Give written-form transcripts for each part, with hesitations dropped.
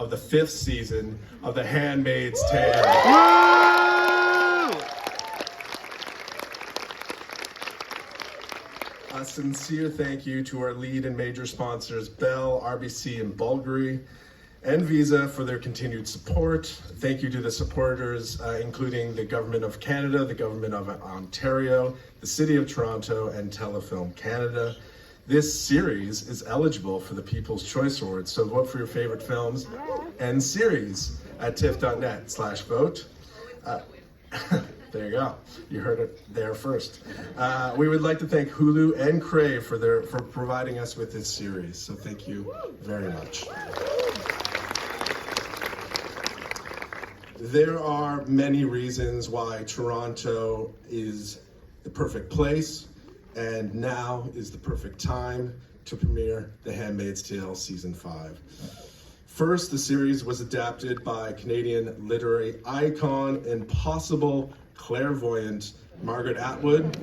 of the 5th season of The Handmaid's Tale. A sincere thank you to our lead and major sponsors, Bell, RBC, and Bulgari, and Visa for their continued support. Thank you to the supporters, including the Government of Canada, the Government of Ontario, the City of Toronto, and Telefilm Canada. This series is eligible for the People's Choice Awards, so vote for your favorite films and series at tiff.net/vote. There you go. You heard it there first. We would like to thank Hulu and Crave for providing us with this series. So thank you very much. There are many reasons why Toronto is the perfect place, and now is the perfect time to premiere The Handmaid's Tale Season 5. First, the series was adapted by Canadian literary icon and possible clairvoyant Margaret Atwood.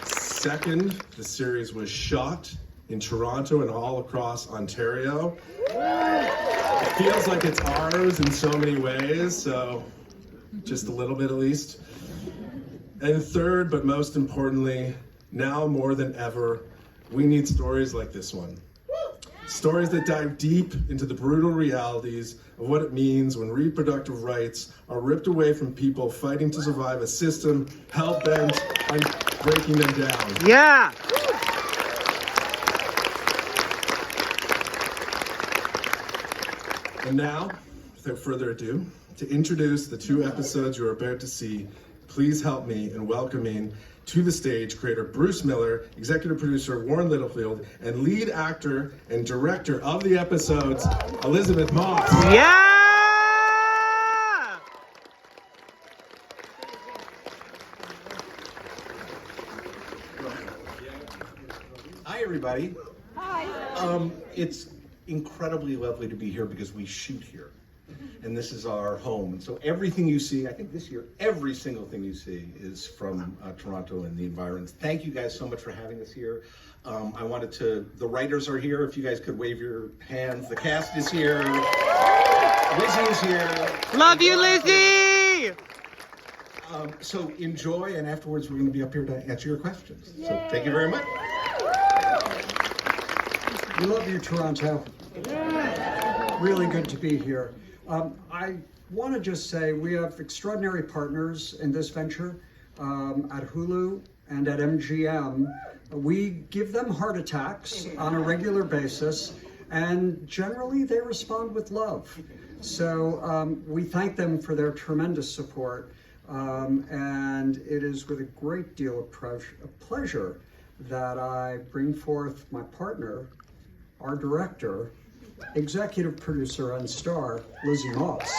Second, the series was shot in Toronto and all across Ontario. It feels like it's ours in so many ways, so just a little bit at least. And third, but most importantly, now more than ever, we need stories like this one. Stories that dive deep into the brutal realities of what it means when reproductive rights are ripped away from people fighting to survive a system hell-bent on breaking them down. Yeah! And now, without further ado, to introduce the 2 episodes you're about to see, please help me in welcoming to the stage creator Bruce Miller, executive producer Warren Littlefield, and lead actor and director of the episodes, Elizabeth Moss. Yeah! Hi, everybody. Hi. It's incredibly lovely to be here because we shoot here. And this is our home. And so everything you see, I think this year, every single thing you see is from Toronto and the environs. Thank you guys so much for having us here. The writers are here. If you guys could wave your hands. The cast is here. Lizzie is here. Love you, Lizzie! So enjoy, and afterwards we're going to be up here to answer your questions. So thank you very much. We love you, Toronto. Really good to be here. I want to just say we have extraordinary partners in this venture at Hulu and at MGM. We give them heart attacks on a regular basis, and generally they respond with love. So we thank them for their tremendous support, and it is with a great deal of pleasure that I bring forth my partner, our director, executive producer and star, Lizzie Moss.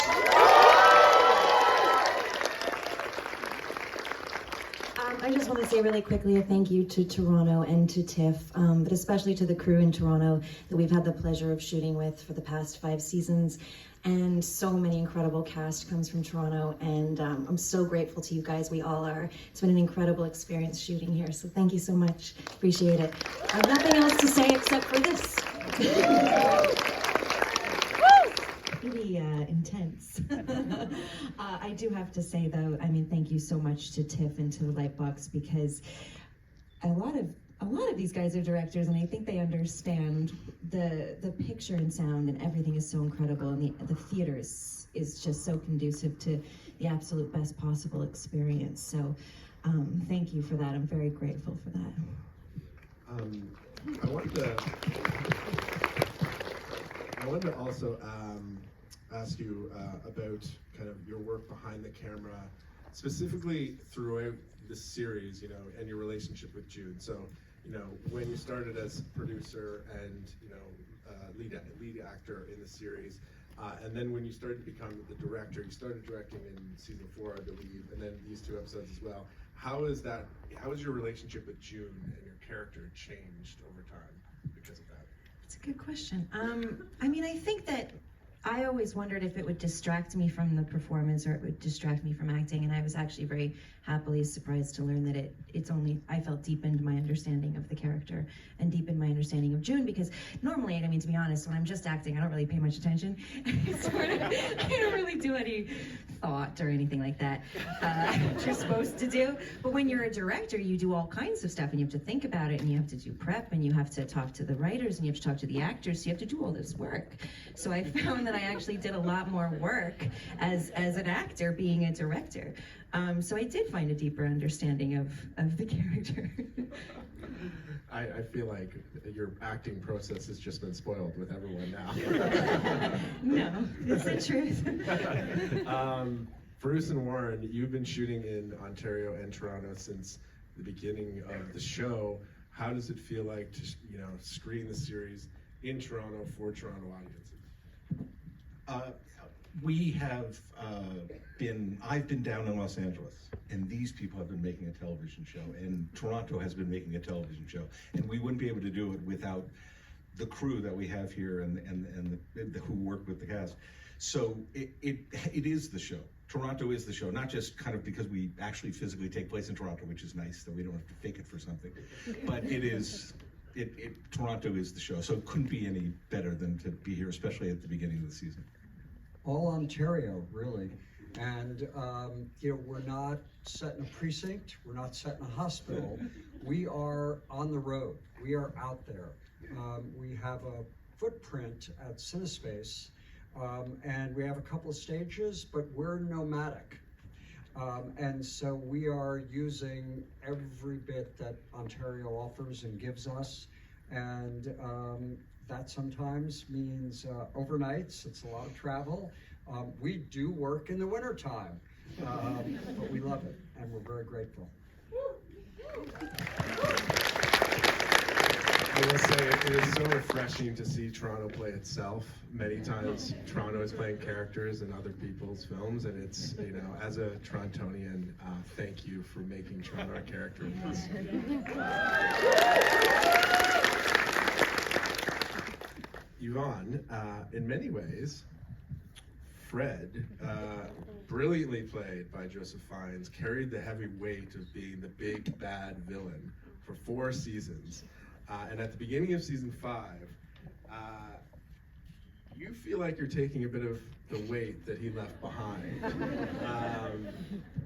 I just want to say really quickly a thank you to Toronto and to TIFF, but especially to the crew in Toronto that we've had the pleasure of shooting with for the past 5 seasons. And so many incredible cast comes from Toronto, and I'm so grateful to you guys. We all are. It's been an incredible experience shooting here, so thank you so much. Appreciate it. I have nothing else to say except for this. Really intense. I do have to say though, I mean, thank you so much to TIFF and to Lightbox, because a lot of these guys are directors, and I think they understand the picture and sound and everything is so incredible, and the theater is just so conducive to the absolute best possible experience. So thank you for that. I'm very grateful for that. I wanted to also ask you about kind of your work behind the camera, specifically throughout the series, and your relationship with Jude. So, when you started as producer and, lead actor in the series, and then when you started to become the director, you started directing in season 4, I believe, and then these 2 episodes as well. How has your relationship with Jude and your character changed over time because of that? That's a good question. I mean, I think that I always wondered if it would distract me from the performance or it would distract me from acting, and I was actually very happily surprised to learn that I felt deepened my understanding of the character and deepened my understanding of June, because normally, I mean, to be honest, when I'm just acting, I don't really pay much attention. I don't really do any thought or anything like that, which you're supposed to do. But when you're a director, you do all kinds of stuff, and you have to think about it, and you have to do prep, and you have to talk to the writers, and you have to talk to the actors, so you have to do all this work. So I found that I actually did a lot more work as an actor being a director. So I did find a deeper understanding of the character. I feel like your acting process has just been spoiled with everyone now. No, it's the truth. Bruce and Warren, you've been shooting in Ontario and Toronto since the beginning of the show. How does it feel like to, screen the series in Toronto for Toronto audiences? I've been down in Los Angeles, and these people have been making a television show, and Toronto has been making a television show, and we wouldn't be able to do it without the crew that we have here and the who work with the cast. So it is the show. Toronto is the show, not just kind of because we actually physically take place in Toronto, which is nice that we don't have to fake it for something, but Toronto is the show. So it couldn't be any better than to be here, especially at the beginning of the season. All Ontario, really. And, we're not set in a precinct, we're not set in a hospital. We are on the road, we are out there. We have a footprint at CineSpace, and we have a couple of stages, but we're nomadic. And so we are using every bit that Ontario offers and gives us. And that sometimes means overnights. It's a lot of travel. We do work in the wintertime, but we love it, and we're very grateful. I will say it is so refreshing to see Toronto play itself. Many times Toronto is playing characters in other people's films, and it's, as a Torontonian, thank you for making Toronto a character in this. Yvonne, in many ways, Fred, brilliantly played by Joseph Fiennes, carried the heavy weight of being the big bad villain for 4 seasons. And at the beginning of season 5, you feel like you're taking a bit of the weight that he left behind.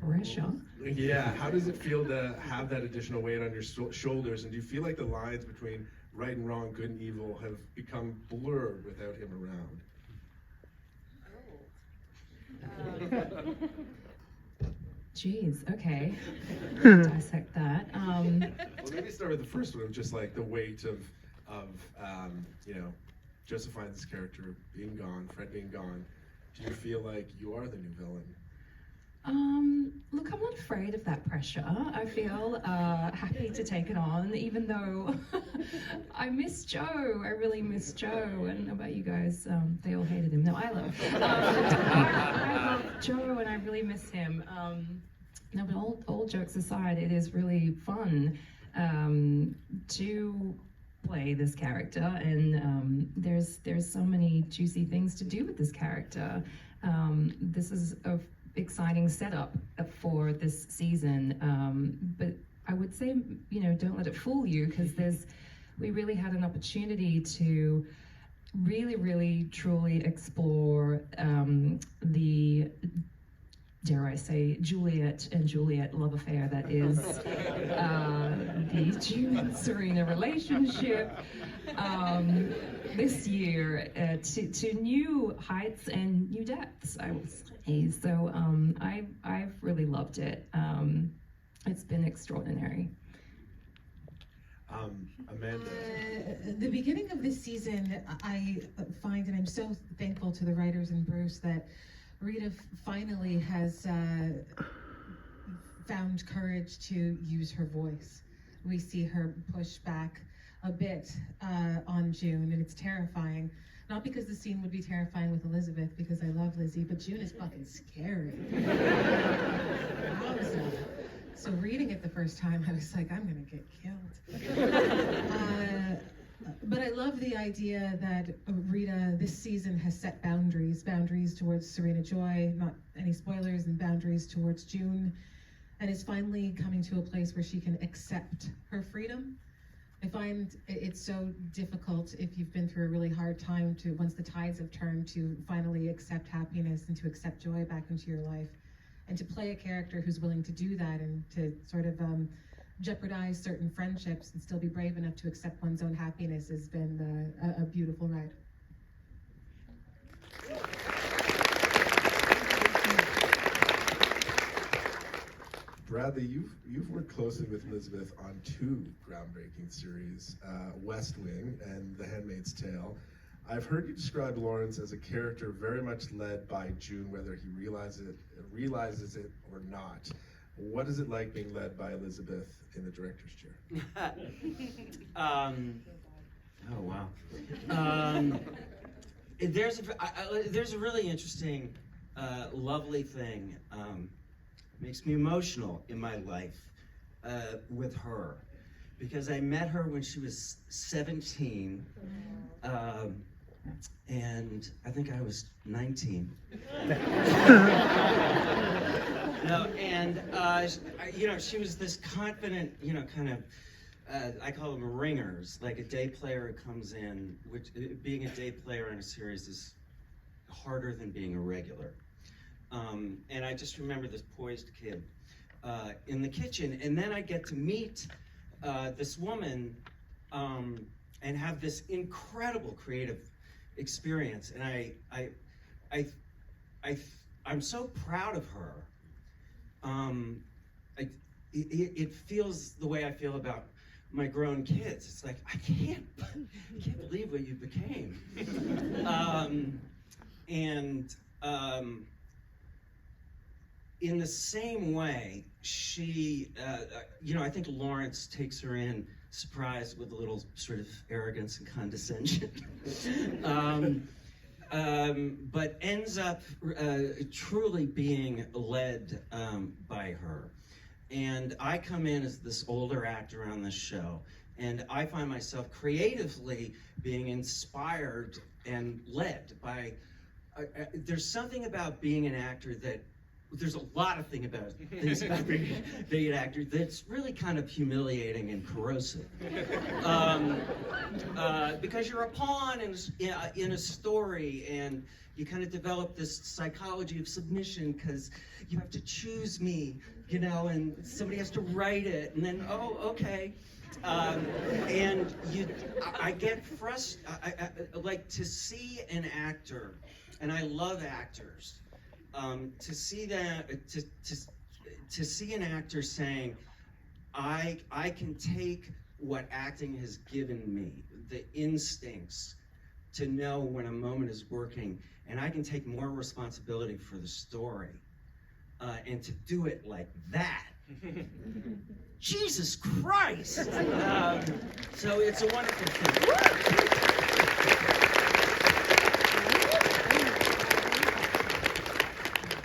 Pressure. Yeah, how does it feel to have that additional weight on your shoulders? And do you feel like the lines between right and wrong, good and evil have become blurred without him around? Geez, okay. Dissect that. Well, maybe start with the first one, of just like the weight of Joseph Fiennes' character being gone, Fred being gone. Do you feel like you are the new villain? Look, I'm not afraid of that pressure. I feel happy to take it on, even though I miss Joe. I really miss Joe. I don't know about you guys. They all hated him. No, I love. I love Joe, and I really miss him. No, but all jokes aside, it is really fun to play this character, and there's so many juicy things to do with this character. This is a exciting setup for this season, but I would say, don't let it fool you, because we really had an opportunity to really truly explore the, dare I say, Juliet and Juliet love affair that is the June and Serena relationship this year to new heights and new depths, I would say. So I've really loved it. It's been extraordinary. Amanda. The beginning of this season, I find, and I'm so thankful to the writers and Bruce, that Rita finally has found courage to use her voice. We see her push back a bit on June, and it's terrifying. Not because the scene would be terrifying with Elizabeth, because I love Lizzie, but June is fucking scary. Wowza. So reading it the first time, I was like, I'm gonna get killed. But I I love the idea that Rita this season has set boundaries towards Serena Joy, not any spoilers, and boundaries towards June, and is finally coming to a place where she can accept her freedom. I find it's so difficult if you've been through a really hard time to, once the tides have turned, to finally accept happiness and to accept joy back into your life. And to play a character who's willing to do that and to sort of jeopardize certain friendships and still be brave enough to accept one's own happiness has been a beautiful ride. Bradley, you've worked closely with Elizabeth on two groundbreaking series, West Wing and The Handmaid's Tale. I've heard you describe Lawrence as a character very much led by June, whether he realizes it or not. What is it like being led by Elizabeth in the director's chair? Oh wow. There's a really interesting, lovely thing. Makes me emotional in my life with her, because I met her when she was 17, and I think I was 19. No, and she was this confident, kind of. I call them ringers, like a day player who comes in, which being a day player in a series is harder than being a regular. And I just remember this poised kid in the kitchen, and then I get to meet this woman and have this incredible creative experience, and I'm so proud of her. It feels the way I feel about my grown kids. It's like, I can't believe what you became. In the same way, she, I think Lawrence takes her in surprised with a little sort of arrogance and condescension, but ends up truly being led by her. And I come in as this older actor on this show, and I find myself creatively being inspired and led by, there's something about being an actor that, there's a lot of things about being an actor that's really kind of humiliating and corrosive. Because you're a pawn in a story, and you kind of develop this psychology of submission because you have to choose me, and somebody has to write it, and then, oh, okay. And I get frustrated, like to see an actor, and I love actors, to see that, to see an actor saying, I can take what acting has given me, the instincts to know when a moment is working, and I can take more responsibility for the story, and to do it like that. Jesus Christ! So it's a wonderful thing.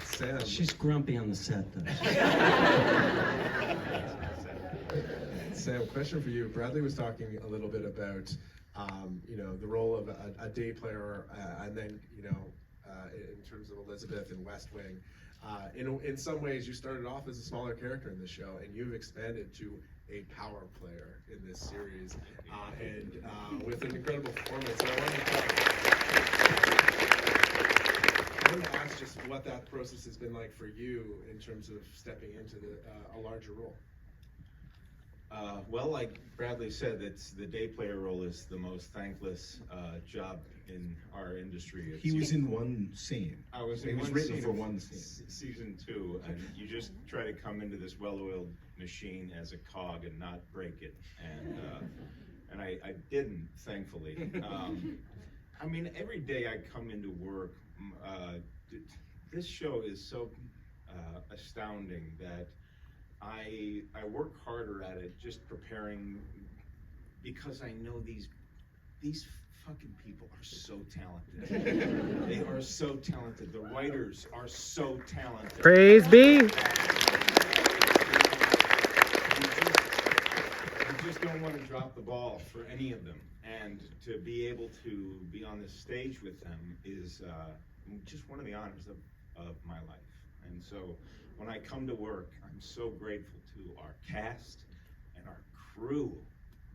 Sam. She's grumpy on the set, though. Sam, question for you. Bradley was talking a little bit about, the role of a day player, and then, in terms of Elizabeth in West Wing. In some ways, you started off as a smaller character in the show, and you've expanded to a power player in this series, and with an incredible performance. And I wanted to ask just what that process has been like for you in terms of stepping into a larger role. Well, like Bradley said, it's the day player role is the most thankless job in our industry. He was in one scene. He was written for one scene. Season 2, and you just try to come into this well-oiled machine as a cog and not break it, and I didn't, thankfully. I mean, every day I come into work, this show is so astounding that I work harder at it, just preparing, because I know these fucking people are so talented. They are so talented. The writers are so talented. Praise be. You just don't want to drop the ball for any of them. And to be able to be on this stage with them is just one of the honors of my life. And so when I come to work, I'm so grateful to our cast and our crew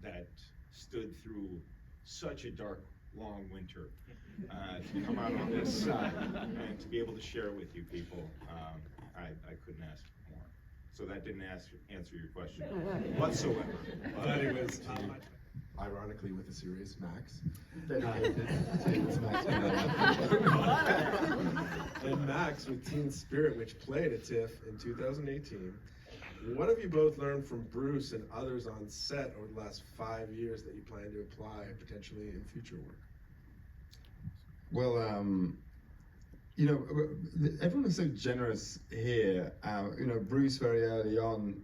that stood through such a dark, long winter to come out on this and to be able to share with you people. I couldn't ask for more. So that didn't answer your question whatsoever. But it was ironically with the series Max. And Max with Teen Spirit, which played at TIFF in 2018. What have you both learned from Bruce and others on set over the last 5 years that you plan to apply potentially in future work? Well, you know, everyone is so generous here. You know, Bruce very early on,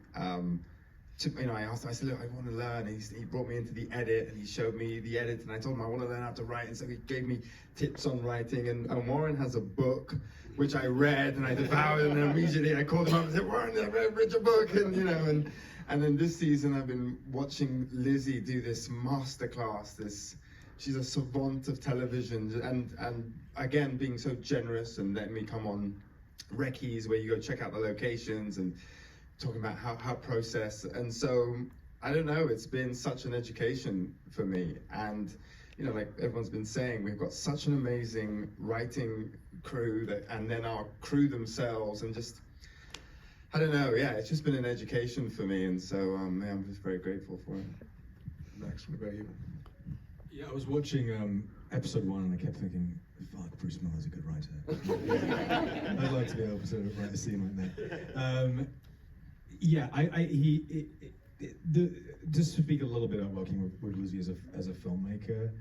you know, I asked him, I said, look, I want to learn. And he brought me into the edit and he showed me the edit and I told him I want to learn how to write. And so he gave me tips on writing. And Warren has a book, which I read and I devoured, and then immediately I called him up and said, Warren, I read your book. And, you know, and then this season I've been watching Lizzie do this masterclass, she's a savant of television, and again, being so generous and letting me come on recce's where you go check out the locations and talking about how process. And so, I don't know, it's been such an education for me. And, you know, like everyone's been saying, we've got such an amazing writing crew and then our crew themselves, and just, I don't know, yeah, it's just been an education for me. And so, yeah, I'm just very grateful for it. Max, what about you? Yeah, I was watching episode 1 and I kept thinking, fuck, Bruce Miller's a good writer. I'd like to be able to write a scene like that. Yeah, just to speak a little bit about working with Lizzie as a filmmaker,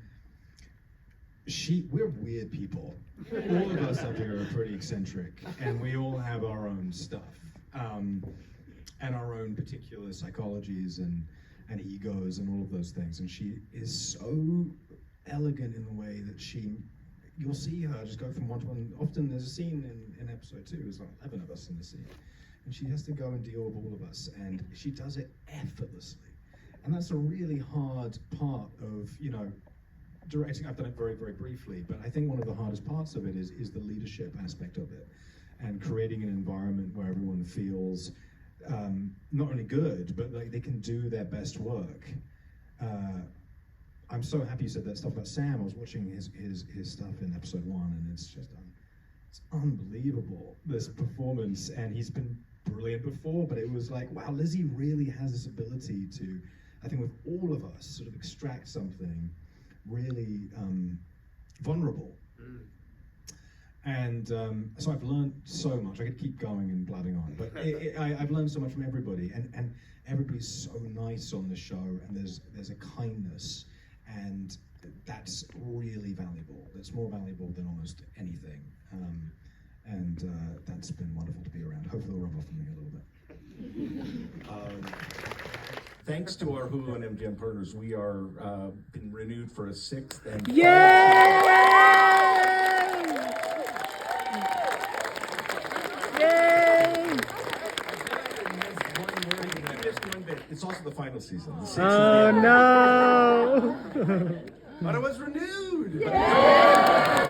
we're weird people. All of us up here are pretty eccentric, and we all have our own stuff, and our own particular psychologies and egos and all of those things. And she is so elegant in the way that you'll see her just go from one to one. Often there's a scene in episode 2, there's like 11 of us in the scene, and she has to go and deal with all of us, and she does it effortlessly. And that's a really hard part of, you know, directing. I've done it very, very briefly, but I think one of the hardest parts of it is the leadership aspect of it, and creating an environment where everyone feels not only good, but like they can do their best work. I'm so happy you said that stuff about Sam. I was watching his stuff in episode 1, and it's just it's unbelievable, this performance. And he's been brilliant before, but it was like, wow, Lizzie really has this ability to, I think with all of us, sort of extract something really vulnerable. And so I've learned so much. I could keep going and blabbing on, but I've learned so much from everybody, and everybody's so nice on the show, and there's a kindness, and that's really valuable. That's more valuable than almost anything, and that's been wonderful to be around. Hopefully it'll rub off on me a little bit. Thanks to our Hulu and MGM partners, we are been renewed for a 6th and It's also the final season. The Oh no! But it was renewed!